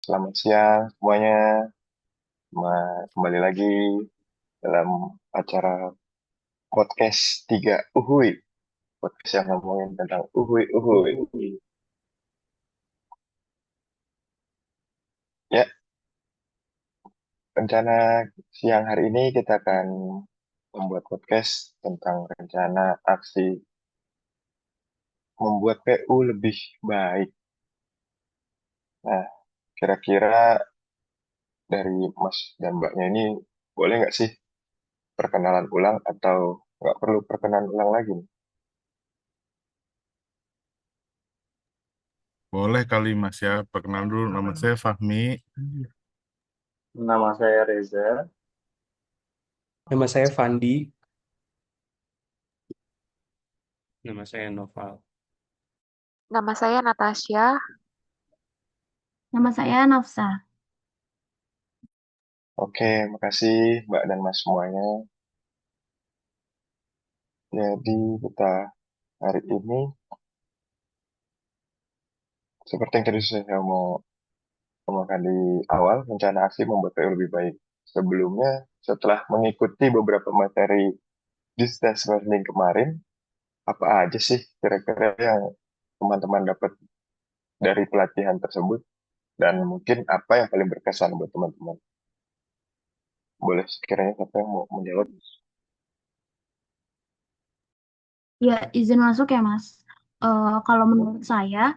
Selamat siang semuanya. Kembali lagi dalam acara podcast 3 Uhuy. Podcast yang ngomongin tentang Uhuy Uhuy. Ya, rencana siang hari ini kita akan membuat podcast tentang rencana aksi membuat PU lebih baik. Nah, kira-kira dari Mas dan Mbaknya ini boleh nggak sih perkenalan ulang atau nggak perlu perkenalan ulang lagi nih? Boleh kali Mas ya, perkenalan dulu nama saya Fahmi. Nama saya Reza. Nama saya Fandi. Nama saya Noval. Nama saya Natasha. Nama saya Nafsa. Oke, makasih Mbak dan Mas semuanya. Jadi kita hari ini seperti yang tadi saya mau omongkan di awal, rencana aksi membuat PU lebih baik. Sebelumnya, setelah mengikuti beberapa materi distance learning kemarin, apa aja sih kira-kira yang teman-teman dapat dari pelatihan tersebut? Dan mungkin apa yang paling berkesan buat teman-teman? Boleh sekiranya siapa yang mau menjawab? Ya, izin masuk ya, Mas. Kalau menurut saya,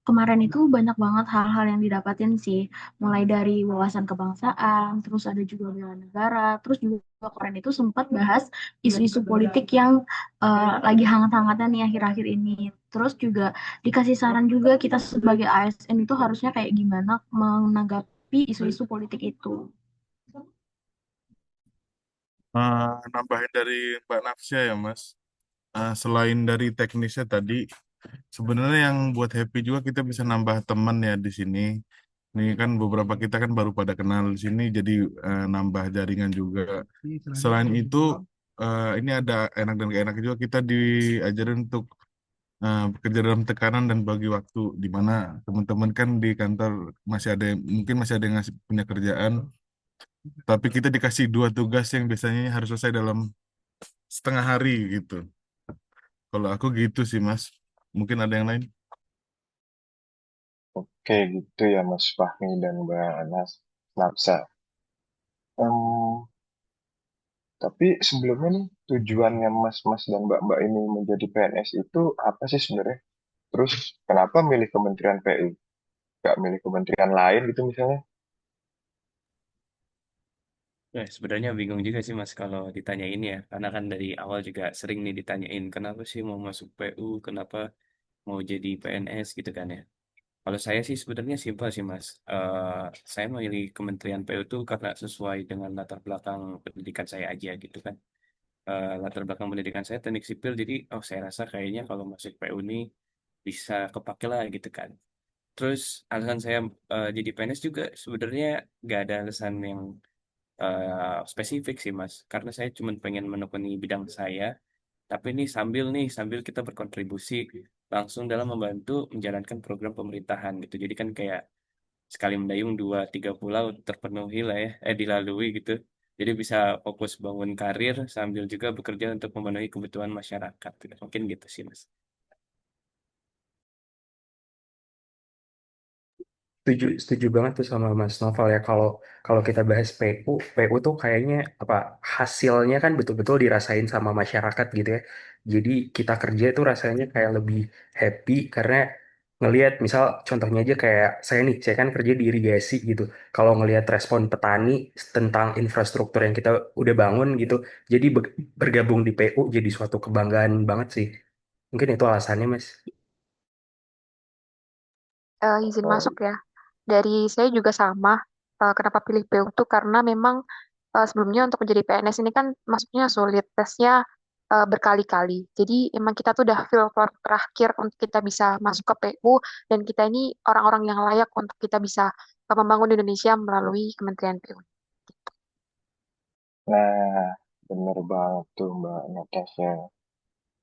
kemarin itu banyak banget hal-hal yang didapatin sih. Mulai dari wawasan kebangsaan, terus ada juga bela negara, terus juga kemarin itu sempat bahas isu-isu politik yang lagi hangat-hangatnya nih akhir-akhir ini. Terus juga dikasih saran juga kita sebagai ASN itu harusnya kayak gimana menanggapi isu-isu politik itu. Nambahin dari Mbak Nafsia ya Mas. Selain dari teknisnya tadi, sebenarnya yang buat happy juga kita bisa nambah teman ya di sini. Ini kan beberapa kita kan baru pada kenal di sini, jadi nambah jaringan juga. Selain itu, ini ada enak dan gak enak juga kita diajarin untuk bekerja dalam tekanan dan bagi waktu, di mana teman-teman kan di kantor mungkin masih ada yang ngasih punya kerjaan, tapi kita dikasih dua tugas yang biasanya harus selesai dalam setengah hari gitu. Kalau aku gitu sih Mas. Mungkin ada yang lain. Oke, gitu ya Mas Fahmi dan Mbak Anas Napsa. Em, Tapi sebelumnya nih, tujuannya Mas-Mas dan Mbak-Mbak ini menjadi PNS itu apa sih sebenarnya? Terus kenapa milih Kementerian PU? Gak milih kementerian lain gitu misalnya? Sebenarnya bingung juga sih Mas kalau ditanyain ya, karena kan dari awal juga sering nih ditanyain kenapa sih mau masuk PU, kenapa mau jadi PNS gitu kan ya. Kalau saya sih sebenarnya simpel sih Mas. Saya memilih Kementerian PU itu karena sesuai dengan latar belakang pendidikan saya aja gitu kan. Latar belakang pendidikan saya teknik sipil, jadi saya rasa kayaknya kalau masuk PU ini bisa kepake lah gitu kan. Terus alasan saya jadi PNS juga sebenarnya nggak ada alasan yang spesifik sih Mas, karena saya cuma pengen menekuni bidang saya, tapi ini sambil kita berkontribusi langsung dalam membantu menjalankan program pemerintahan gitu. Jadi kan kayak sekali mendayung dua tiga pulau terpenuhi lah ya, dilalui gitu. Jadi bisa fokus bangun karir sambil juga bekerja untuk memenuhi kebutuhan masyarakat. Mungkin gitu sih Mas. Setuju banget tuh sama Mas Noval ya. Kalau kalau kita bahas PU tuh kayaknya apa hasilnya kan betul-betul dirasain sama masyarakat gitu ya. Jadi kita kerja itu rasanya kayak lebih happy karena ngelihat misal contohnya aja kayak saya kan kerja di irigasi gitu. Kalau ngelihat respon petani tentang infrastruktur yang kita udah bangun gitu, jadi bergabung di PU jadi suatu kebanggaan banget sih. Mungkin itu alasannya, Mas. Izin masuk ya. Dari saya juga sama. Kenapa pilih PU itu karena memang sebelumnya untuk menjadi PNS ini kan masuknya sulit, tesnya berkali-kali. Jadi emang kita tuh udah filter terakhir untuk kita bisa masuk ke PU dan kita ini orang-orang yang layak untuk kita bisa membangun Indonesia melalui Kementerian PU. Nah, bener banget tuh Mbak Natasha.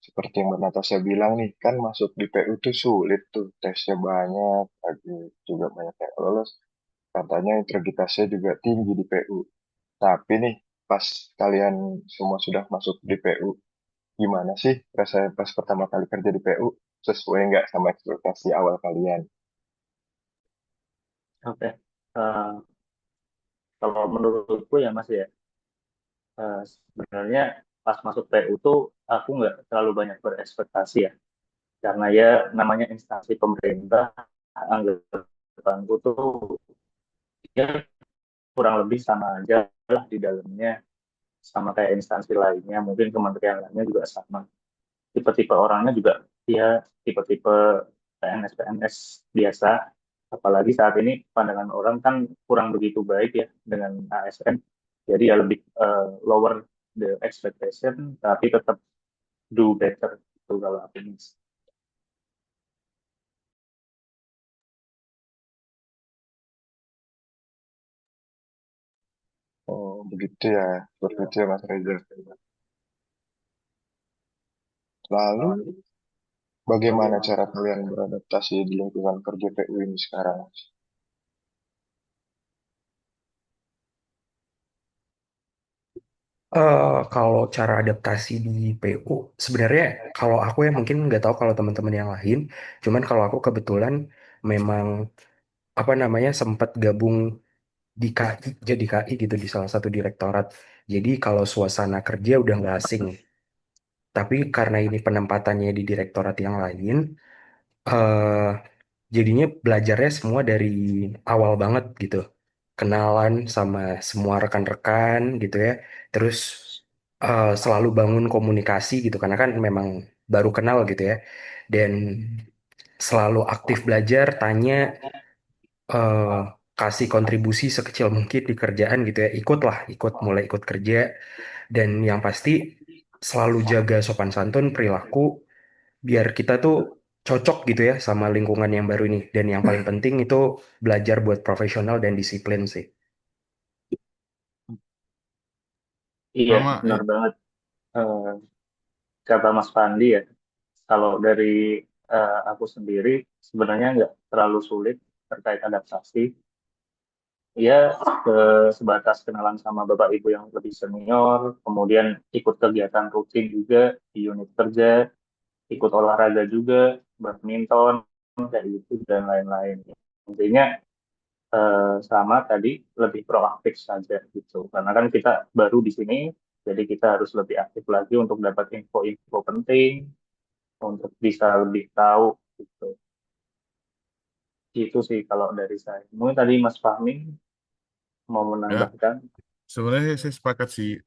Seperti yang Mbak Natasha bilang nih, kan masuk di PU tuh sulit tuh. Tesnya banyak, lagi juga banyak yang lolos. katanya integritasnya juga tinggi di PU. Tapi nih, pas kalian semua sudah masuk di PU, gimana sih rasanya pas pertama kali kerja di PU? Sesuai nggak sama ekspektasi awal kalian? Oke. Eh, Kalau menurutku ya Mas ya, sebenarnya pas masuk PU tuh aku nggak terlalu banyak berekspektasi ya, karena ya namanya instansi pemerintah, anggapanku tuh ya kurang lebih sama aja lah di dalamnya, sama kayak instansi lainnya, mungkin kementerian lainnya juga sama. Tipe-tipe orangnya juga ya tipe-tipe PNS-PNS biasa. Apalagi saat ini pandangan orang kan kurang begitu baik ya dengan ASN. Jadi ya lebih lower the expectation, tapi tetap do better itu kalau aku ini. Oh, begitu ya. Seperti itu ya, Mas Reza. Lalu, bagaimana cara kalian beradaptasi di lingkungan kerja PU ini sekarang? Kalau cara adaptasi di PU, sebenarnya kalau aku ya mungkin nggak tahu kalau teman-teman yang lain, cuman kalau aku kebetulan memang apa namanya sempat gabung di KI, jadi KI gitu di salah satu direktorat. Jadi kalau suasana kerja udah nggak asing. Tapi karena ini penempatannya di direktorat yang lain, eh jadinya belajarnya semua dari awal banget gitu. Kenalan sama semua rekan-rekan gitu ya. Terus selalu bangun komunikasi gitu karena kan memang baru kenal gitu ya. Dan selalu aktif belajar, tanya, eh, kasih kontribusi sekecil mungkin di kerjaan gitu ya. Ikutlah, mulai ikut kerja. Dan yang pasti selalu jaga sopan santun, perilaku, biar kita tuh cocok gitu ya sama lingkungan yang baru ini. Dan yang paling penting itu belajar buat profesional dan disiplin sih. Iya, Sama benar banget. Eh, Kata Mas Pandi ya, kalau dari aku sendiri sebenarnya nggak terlalu sulit terkait adaptasi. Ya, sebatas kenalan sama bapak ibu yang lebih senior, kemudian ikut kegiatan rutin juga di unit kerja, ikut olahraga juga, badminton, kayak gitu, dan lain-lain. Intinya sama tadi, lebih proaktif saja gitu. Karena kan kita baru di sini, jadi kita harus lebih aktif lagi untuk dapat info-info penting, untuk bisa lebih tahu gitu. Itu sih kalau dari saya. Mungkin tadi Mas Fahmi mau ya, menambahkan. sebenarnya saya sepakat sih.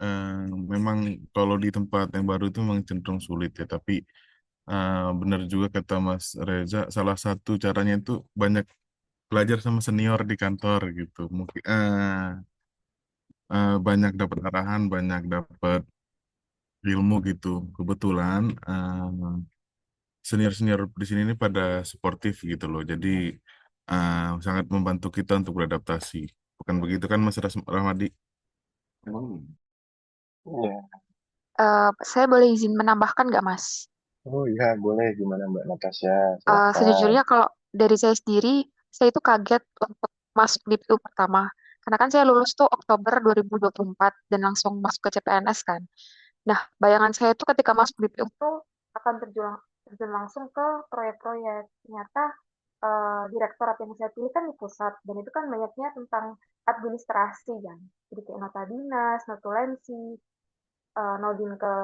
Memang kalau di tempat yang baru itu memang cenderung sulit ya. Tapi benar juga kata Mas Reza, salah satu caranya itu banyak belajar sama senior di kantor gitu. Mungkin banyak dapat arahan, banyak dapat ilmu gitu. Kebetulan senior-senior di sini ini pada suportif gitu loh. Jadi sangat membantu kita untuk beradaptasi. Bukan begitu kan Mas Rahmadi? Iya. Saya boleh izin menambahkan nggak, Mas? Oh iya, boleh. Gimana Mbak Natasha? Silahkan. Sejujurnya kalau dari saya sendiri, saya itu kaget untuk masuk di PU pertama. Karena kan saya lulus tuh Oktober 2024 dan langsung masuk ke CPNS kan. Nah, bayangan saya tuh ketika masuk di PU tuh akan terjun langsung ke proyek-proyek. Ternyata direktorat yang saya pilih kan di pusat, dan itu kan banyaknya tentang administrasi kan. Jadi kayak nota dinas, notulensi, nodin ke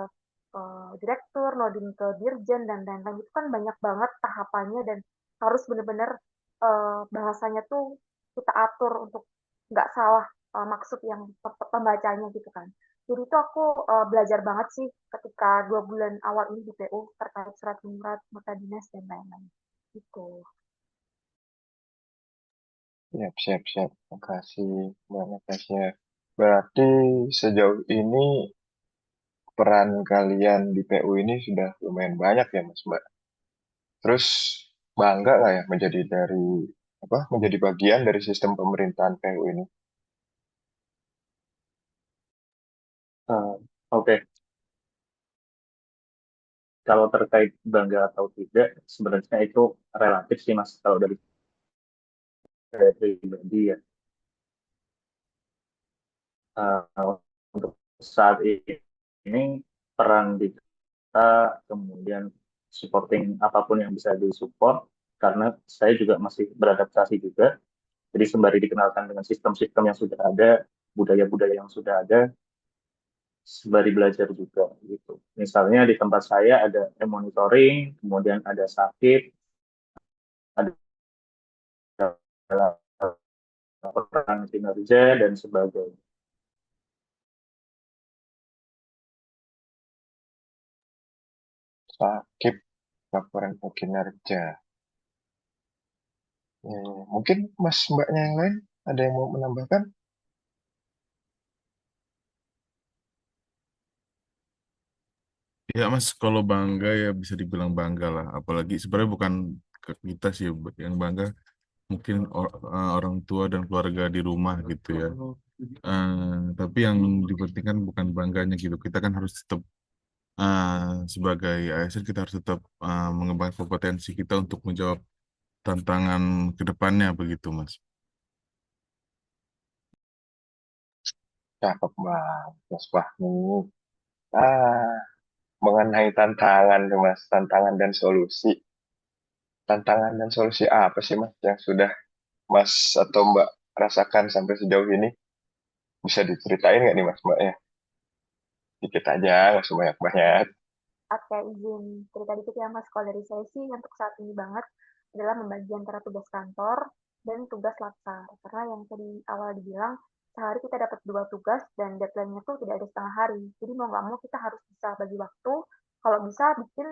direktur, nodin ke dirjen, dan lain-lain. Itu kan banyak banget tahapannya dan harus benar-benar bahasanya tuh kita atur untuk nggak salah maksud yang pembacanya gitu kan. Jadi itu aku belajar banget sih ketika 2 bulan awal ini di PU terkait surat menyurat, nota dinas, dan lain-lain. Gitu. Siap, siap, siap. Makasih Mbak Natasha. Berarti sejauh ini peran kalian di PU ini sudah lumayan banyak ya Mas Mbak. Terus bangga lah ya menjadi bagian dari sistem pemerintahan PU ini. Eh, Oke, kalau terkait bangga atau tidak, sebenarnya itu relatif sih Mas, kalau dari saya pribadi ya. eh, untuk saat ini peran kita kemudian supporting apapun yang bisa disupport karena saya juga masih beradaptasi juga. Jadi sembari dikenalkan dengan sistem-sistem yang sudah ada, budaya-budaya yang sudah ada, sembari belajar juga gitu. Misalnya di tempat saya ada monitoring, kemudian ada sakit, ada laporan kinerja dan sebagainya. Sakit, laporan kinerja. Mungkin Mas Mbaknya yang lain ada yang mau menambahkan? Ya Mas, kalau bangga ya bisa dibilang bangga lah. Apalagi sebenarnya bukan ke kita sih yang bangga, mungkin orang tua dan keluarga di rumah gitu ya. Tapi yang dipentingkan bukan bangganya gitu. Kita kan harus tetap sebagai ASN kita harus tetap mengembangkan kompetensi kita untuk menjawab tantangan ke depannya begitu Mas. Cakep banget, Mas Fahmi. Ah, mengenai tantangan tuh Mas, tantangan dan solusi. Tantangan dan solusi apa sih Mas yang sudah Mas atau Mbak rasakan sampai sejauh ini? Bisa diceritain nggak nih Mas Mbak ya? Dikit aja, nggak usah banyak-banyak. Oke, izin cerita dikit ya Mas. Kalau dari saya sih untuk saat ini banget adalah membagi antara tugas kantor dan tugas latsar. Karena yang tadi awal dibilang, sehari kita dapat 2 tugas dan deadline-nya tuh tidak ada setengah hari. Jadi mau nggak mau kita harus bisa bagi waktu, kalau bisa bikin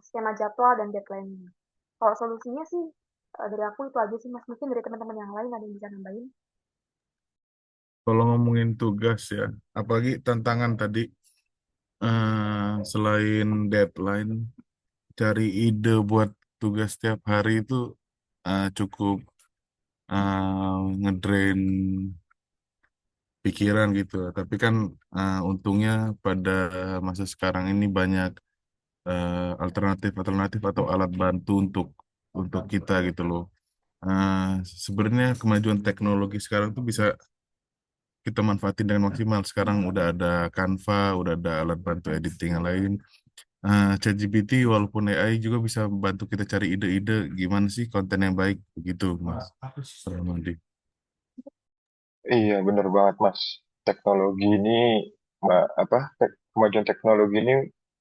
skema jadwal dan deadline-nya. Kalau solusinya sih dari aku itu aja sih Mas. Mungkin dari teman-teman yang lain ada yang bisa nambahin. Kalau ngomongin tugas ya, apalagi tantangan tadi, selain deadline, cari ide buat tugas setiap hari itu cukup ngedrain pikiran gitu. Tapi kan untungnya pada masa sekarang ini banyak alternatif atau alat bantu untuk kita gitu loh. Eh, Sebenarnya kemajuan teknologi sekarang tuh bisa kita manfaatin dengan maksimal. Sekarang udah ada Canva, udah ada alat bantu editing yang lain. ChatGPT walaupun AI juga bisa bantu kita cari ide-ide gimana sih konten yang baik begitu, Mas Ramadi. Iya, bener banget Mas. Teknologi ini, kemajuan teknologi ini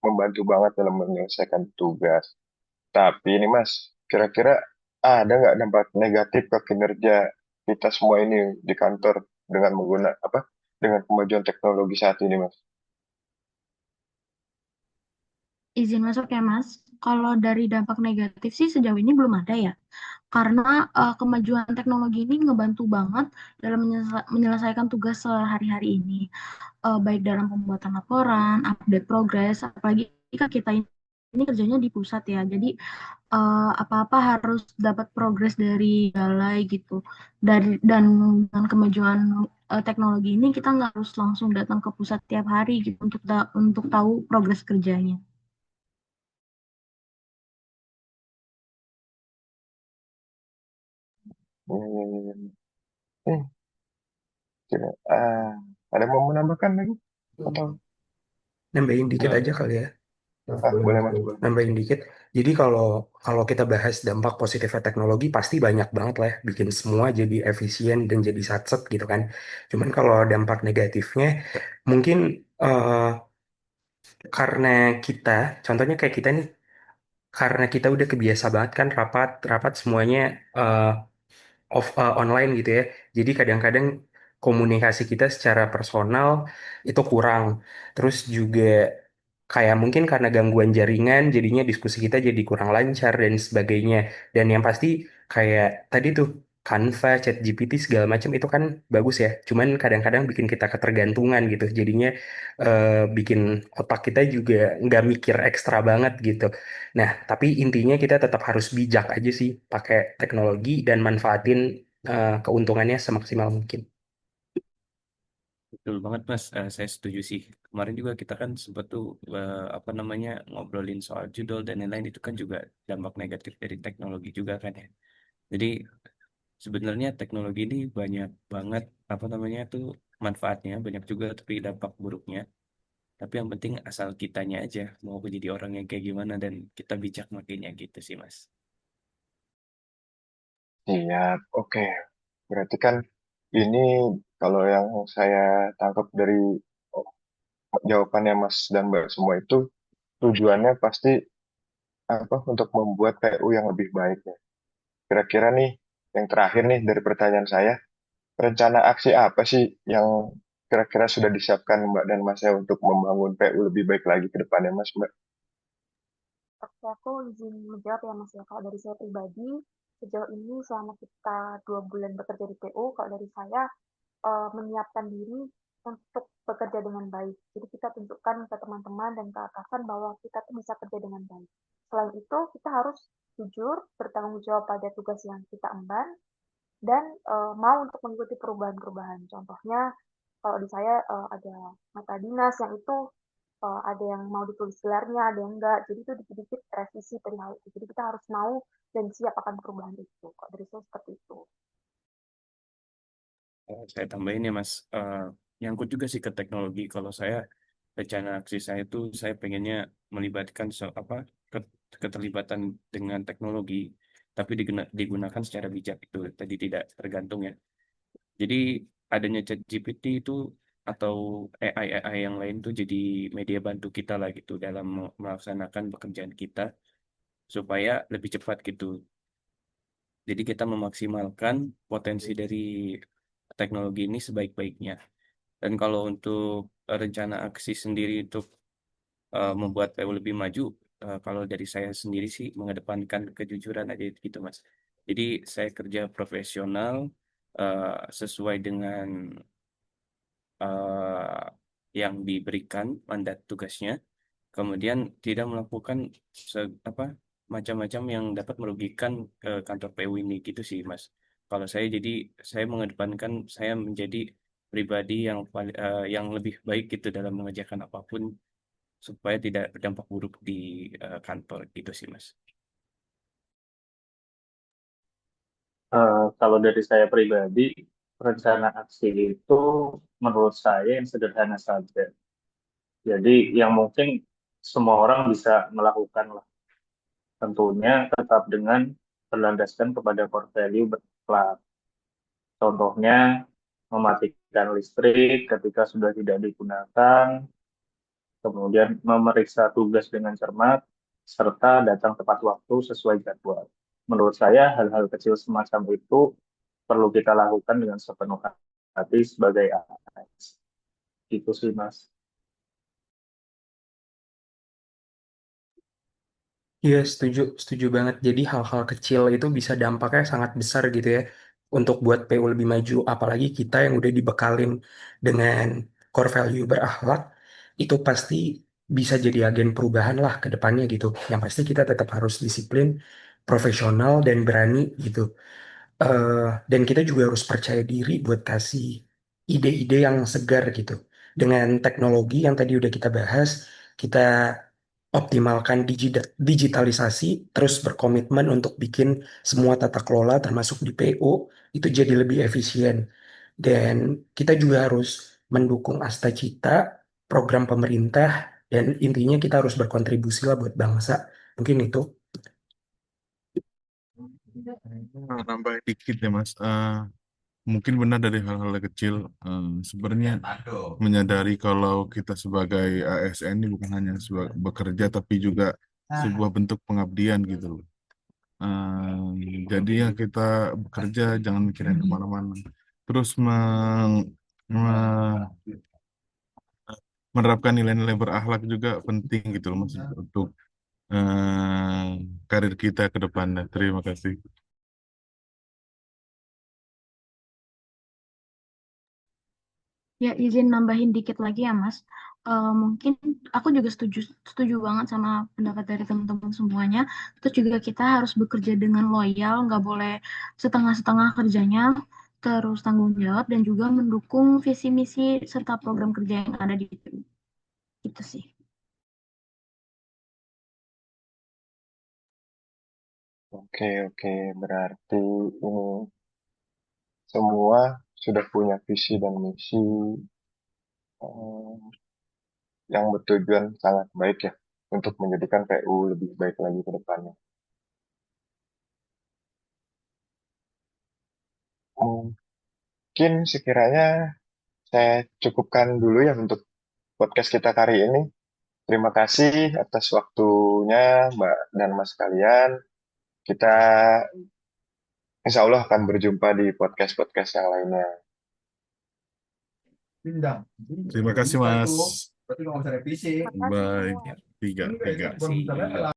membantu banget dalam menyelesaikan tugas. Tapi ini Mas, kira-kira ada nggak dampak negatif ke kinerja kita semua ini di kantor dengan dengan kemajuan teknologi saat ini Mas? Izin masuk ya, Mas. Kalau dari dampak negatif sih sejauh ini belum ada ya. Karena kemajuan teknologi ini ngebantu banget dalam menyelesaikan tugas sehari-hari ini. Baik dalam pembuatan laporan, update progres, apalagi kan kita ini kerjanya di pusat ya. Jadi apa-apa harus dapat progres dari balai gitu. Dan dengan kemajuan teknologi ini kita nggak harus langsung datang ke pusat tiap hari gitu untuk tahu progres kerjanya. Hmm, eh, ah, ada yang mau menambahkan lagi? Atau Nambahin dikit aja kali ya. boleh Mas? Nambahin dikit. Jadi kalau kalau kita bahas dampak positifnya teknologi pasti banyak banget lah ya, bikin semua jadi efisien dan jadi satset gitu kan. Cuman kalau dampak negatifnya mungkin eh, karena kita, contohnya kayak kita nih, karena kita udah kebiasa banget kan rapat rapat semuanya eh, online gitu ya. Jadi kadang-kadang komunikasi kita secara personal itu kurang. Terus juga kayak mungkin karena gangguan jaringan jadinya diskusi kita jadi kurang lancar dan sebagainya. Dan yang pasti kayak tadi tuh Canva, ChatGPT segala macam itu kan bagus ya. Cuman kadang-kadang bikin kita ketergantungan gitu. Jadinya bikin otak kita juga nggak mikir ekstra banget gitu. Nah, tapi intinya kita tetap harus bijak aja sih pakai teknologi dan manfaatin keuntungannya semaksimal mungkin. Betul banget Mas. Saya setuju sih. Kemarin juga kita kan sempat tuh apa namanya ngobrolin soal judul dan lain-lain itu kan juga dampak negatif dari teknologi juga kan ya. Jadi sebenarnya teknologi ini banyak banget apa namanya tuh manfaatnya banyak juga, tapi dampak buruknya. Tapi yang penting asal kitanya aja mau jadi orang yang kayak gimana dan kita bijak makainya gitu sih Mas. Iya, oke. Berarti kan ini kalau yang saya tangkap dari oh, jawabannya Mas dan Mbak semua itu tujuannya pasti apa untuk membuat PU yang lebih baik ya. Kira-kira nih yang terakhir nih dari pertanyaan saya, rencana aksi apa sih yang kira-kira sudah disiapkan Mbak dan Mas ya untuk membangun PU lebih baik lagi ke depannya Mas Mbak? Oke, aku izin menjawab ya Mas ya. Kalau dari saya pribadi, sejauh ini selama kita 2 bulan bekerja di PU, kalau dari saya menyiapkan diri untuk bekerja dengan baik. Jadi kita tunjukkan ke teman-teman dan ke atasan bahwa kita tuh bisa kerja dengan baik. Selain itu, kita harus jujur, bertanggung jawab pada tugas yang kita emban, dan mau untuk mengikuti perubahan-perubahan. Contohnya, kalau di saya ada mata dinas yang itu ada yang mau ditulis gelarnya, ada yang enggak. Jadi itu dikit-dikit revisi perihal itu. Jadi kita harus mau dan siap akan perubahan itu. Kalau dari saya seperti itu. Saya tambahin ya Mas, nyangkut juga sih ke teknologi. Kalau saya rencana aksi saya itu saya pengennya melibatkan keterlibatan dengan teknologi, tapi digunakan secara bijak itu tadi tidak tergantung ya. Jadi adanya ChatGPT itu atau AI yang lain tuh jadi media bantu kita lah gitu dalam melaksanakan pekerjaan kita supaya lebih cepat gitu. Jadi kita memaksimalkan potensi dari teknologi ini sebaik-baiknya. Dan kalau untuk rencana aksi sendiri untuk membuat PU lebih maju, kalau dari saya sendiri sih mengedepankan kejujuran aja gitu Mas. Jadi saya kerja profesional sesuai dengan eh, yang diberikan mandat tugasnya, kemudian tidak melakukan apa macam-macam yang dapat merugikan kantor PU ini gitu sih Mas. Kalau saya jadi saya mengedepankan saya menjadi pribadi yang lebih baik gitu dalam mengerjakan apapun supaya tidak berdampak buruk di kantor gitu sih Mas. Kalau dari saya pribadi, rencana aksi itu menurut saya yang sederhana saja. Jadi yang mungkin semua orang bisa melakukan lah. Tentunya tetap dengan berlandaskan kepada core value berkelak. Contohnya mematikan listrik ketika sudah tidak digunakan, kemudian memeriksa tugas dengan cermat, serta datang tepat waktu sesuai jadwal. Menurut saya hal-hal kecil semacam itu perlu kita lakukan dengan sepenuh hati sebagai AS. Itu sih Mas. Iya, setuju, setuju banget. Jadi hal-hal kecil itu bisa dampaknya sangat besar gitu ya untuk buat PU lebih maju. Apalagi kita yang udah dibekalin dengan core value berakhlak, itu pasti bisa jadi agen perubahan lah ke depannya gitu. Yang pasti kita tetap harus disiplin, profesional, dan berani gitu. Eh, dan kita juga harus percaya diri buat kasih ide-ide yang segar gitu. Dengan teknologi yang tadi udah kita bahas, kita optimalkan digitalisasi, terus berkomitmen untuk bikin semua tata kelola termasuk di PO itu jadi lebih efisien. Dan kita juga harus mendukung Asta Cita, program pemerintah, dan intinya kita harus berkontribusi lah buat bangsa. Mungkin itu. Nambahin dikit ya Mas. Mungkin benar dari hal-hal kecil. Sebenarnya menyadari kalau kita sebagai ASN ini bukan hanya bekerja, tapi juga sebuah bentuk pengabdian gitu loh. Jadi ya kita bekerja jangan mikirin kemana-mana. Terus me- menerapkan nilai-nilai berakhlak juga penting gitu loh Mas untuk eh, karir kita ke depannya. Terima kasih. Ya, izin nambahin dikit lagi ya, Mas. Mungkin aku juga setuju setuju banget sama pendapat dari teman-teman semuanya. Terus juga kita harus bekerja dengan loyal, nggak boleh setengah-setengah kerjanya, terus tanggung jawab dan juga mendukung visi misi serta program kerja yang ada di itu. Itu sih. Oke, oke. Berarti ini semua sudah punya visi dan misi eh, yang bertujuan sangat baik ya untuk menjadikan PU lebih baik lagi ke depannya. Mungkin sekiranya saya cukupkan dulu ya untuk podcast kita kali ini. Terima kasih atas waktunya Mbak dan Mas kalian. Kita insya Allah akan berjumpa di podcast-podcast yang lainnya. Terima kasih, Mas. Terima kasih Bye. semua. Ya, Tiga. terima kasih.